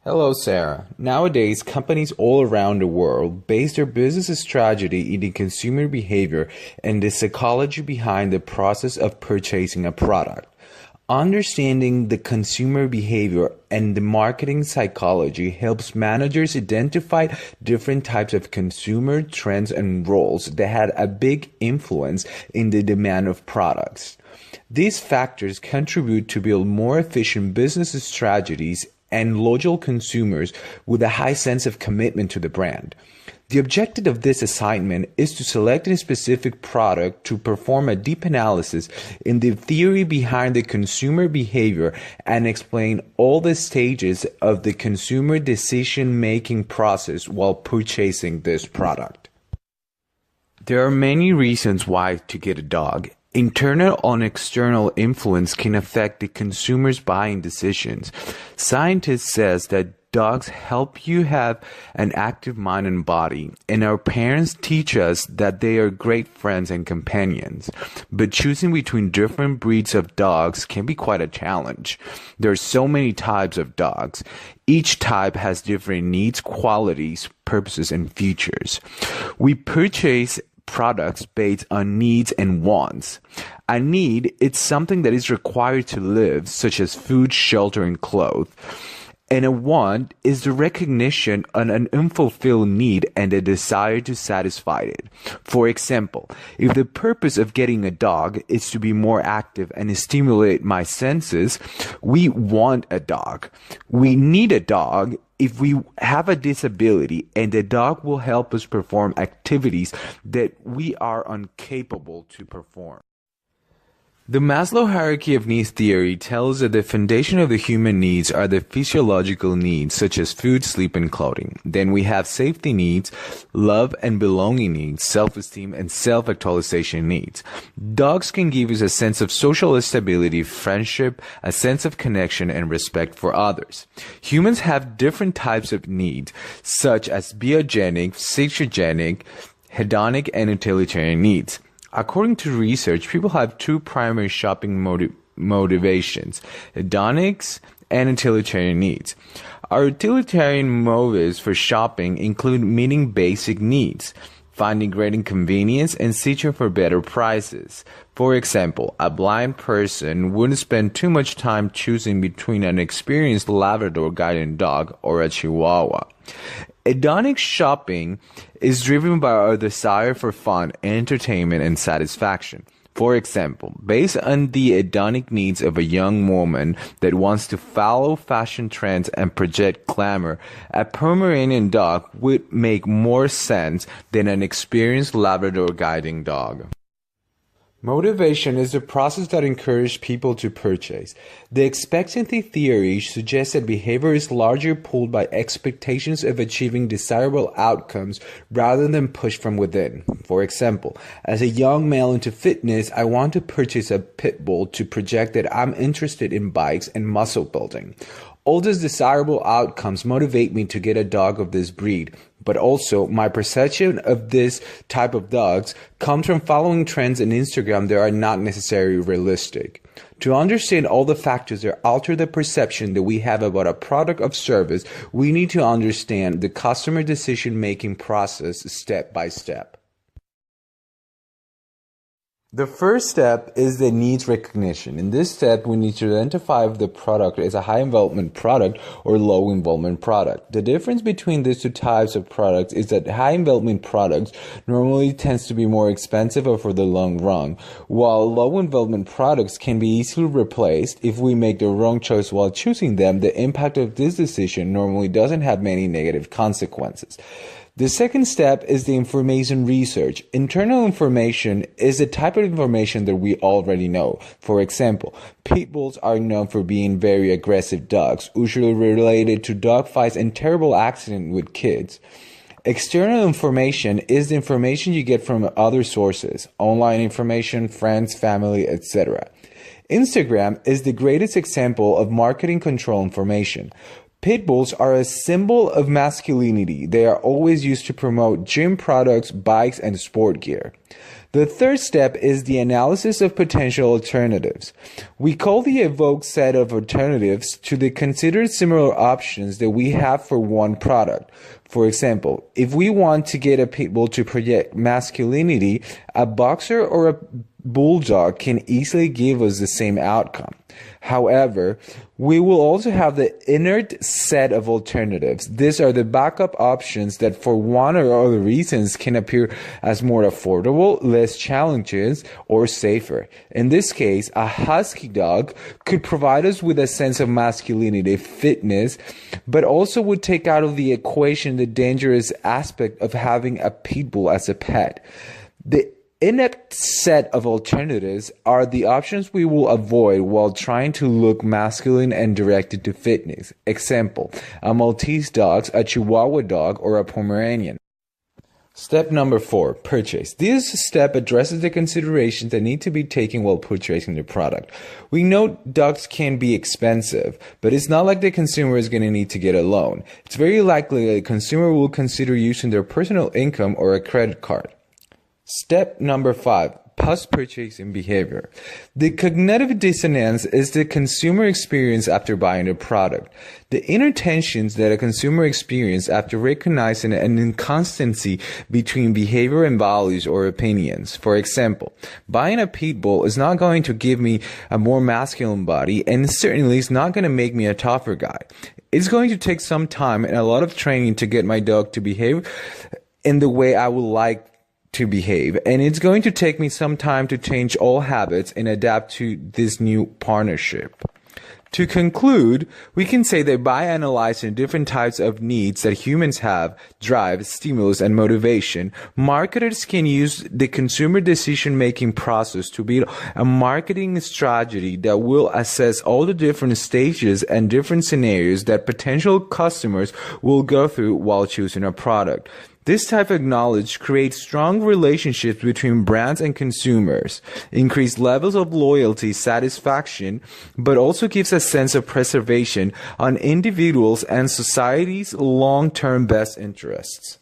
Hello, Sarah. Nowadays, companies all around the world base their business strategy in the consumer behavior and the psychology behind the process of purchasing a product. Understanding the consumer behavior and the marketing psychology helps managers identify different types of consumer trends and roles that had a big influence in the demand of products. These factors contribute to build more efficient business strategies and loyal consumers with a high sense of commitment to the brand. The objective of this assignment is to select a specific product to perform a deep analysis in the theory behind the consumer behavior and explain all the stages of the consumer decision-making process while purchasing this product. There are many reasons why to get a dog. Internal and external influence can affect the consumer's buying decisions. Scientists says that dogs help you have an active mind and body, and our parents teach us that they are great friends and companions. But choosing between different breeds of dogs can be quite a challenge. There are so many types of dogs. Each type has different needs, qualities, purposes, and features. We purchase products based on needs and wants. A need is something that is required to live, such as food, shelter, and clothes. And a want is the recognition of an unfulfilled need and a desire to satisfy it. For example, if the purpose of getting a dog is to be more active and stimulate my senses, we want a dog. We need a dog if we have a disability, and the dog will help us perform activities that we are incapable to perform. The Maslow hierarchy of needs theory tells that the foundation of the human needs are the physiological needs such as food, sleep, and clothing. Then we have safety needs, love and belonging needs, self-esteem, and self-actualization needs. Dogs can give us a sense of social stability, friendship, a sense of connection, and respect for others. Humans have different types of needs, such as biogenic, sexogenic, hedonic, and utilitarian needs. According to research, people have two primary shopping motivations, hedonics and utilitarian needs. Our utilitarian motives for shopping include meeting basic needs, finding great convenience, and searching for better prices. For example, a blind person wouldn't spend too much time choosing between an experienced Labrador guiding dog or a Chihuahua. Hedonic shopping is driven by our desire for fun, entertainment, and satisfaction. For example, based on the hedonic needs of a young woman that wants to follow fashion trends and project glamour, a Pomeranian dog would make more sense than an experienced Labrador guiding dog. Motivation is the process that encourages people to purchase. The expectancy theory suggests that behavior is largely pulled by expectations of achieving desirable outcomes rather than pushed from within. For example, as a young male into fitness, I want to purchase a pit bull to project that I'm interested in bikes and muscle building. All these desirable outcomes motivate me to get a dog of this breed, but also my perception of this type of dogs comes from following trends on Instagram that are not necessarily realistic. To understand all the factors that alter the perception that we have about a product or service, we need to understand the customer decision-making process step by step. The first step is the needs recognition. In this step, we need to identify if the product is a high involvement product or low involvement product. The difference between these two types of products is that high involvement products normally tends to be more expensive over the long run, while low involvement products can be easily replaced. If we make the wrong choice while choosing them, the impact of this decision normally doesn't have many negative consequences. The second step is the information research. Internal information is the type of information that we already know. For example, pit bulls are known for being very aggressive dogs, usually related to dog fights and terrible accidents with kids. External information is the information you get from other sources, online information, friends, family, etc. Instagram is the greatest example of marketing control information. Pit bulls are a symbol of masculinity. They are always used to promote gym products, bikes, and sport gear. The third step is the analysis of potential alternatives. We call the evoked set of alternatives to the considered similar options that we have for one product. For example, if we want to get a pit bull to project masculinity, a boxer or a bulldog can easily give us the same outcome. However, we will also have the inert set of alternatives. These are the backup options that for one or other reasons can appear as more affordable, less challenges, or safer. In this case, a husky dog could provide us with a sense of masculinity, fitness, but also would take out of the equation the dangerous aspect of having a pit bull as a pet. The inept set of alternatives are the options we will avoid while trying to look masculine and directed to fitness. Example, a Maltese dog, a Chihuahua dog, or a Pomeranian. Step number 4, purchase. This step addresses the considerations that need to be taken while purchasing the product. We know dogs can be expensive, but it's not like the consumer is going to need to get a loan. It's very likely that the consumer will consider using their personal income or a credit card. Step number 5, post-purchasing behavior. The cognitive dissonance is the consumer experience after buying a product. The inner tensions that a consumer experiences after recognizing an inconsistency between behavior and values or opinions. For example, buying a pit bull is not going to give me a more masculine body, and certainly is not going to make me a tougher guy. It's going to take some time and a lot of training to get my dog to behave in the way I would like to behave, and it's going to take me some time to change all habits and adapt to this new partnership. To conclude, we can say that by analyzing different types of needs that humans have, drive, stimulus, and motivation, marketers can use the consumer decision-making process to build a marketing strategy that will assess all the different stages and different scenarios that potential customers will go through while choosing a product. This type of knowledge creates strong relationships between brands and consumers, increased levels of loyalty, satisfaction, but also gives a sense of preservation on individuals' and society's long-term best interests.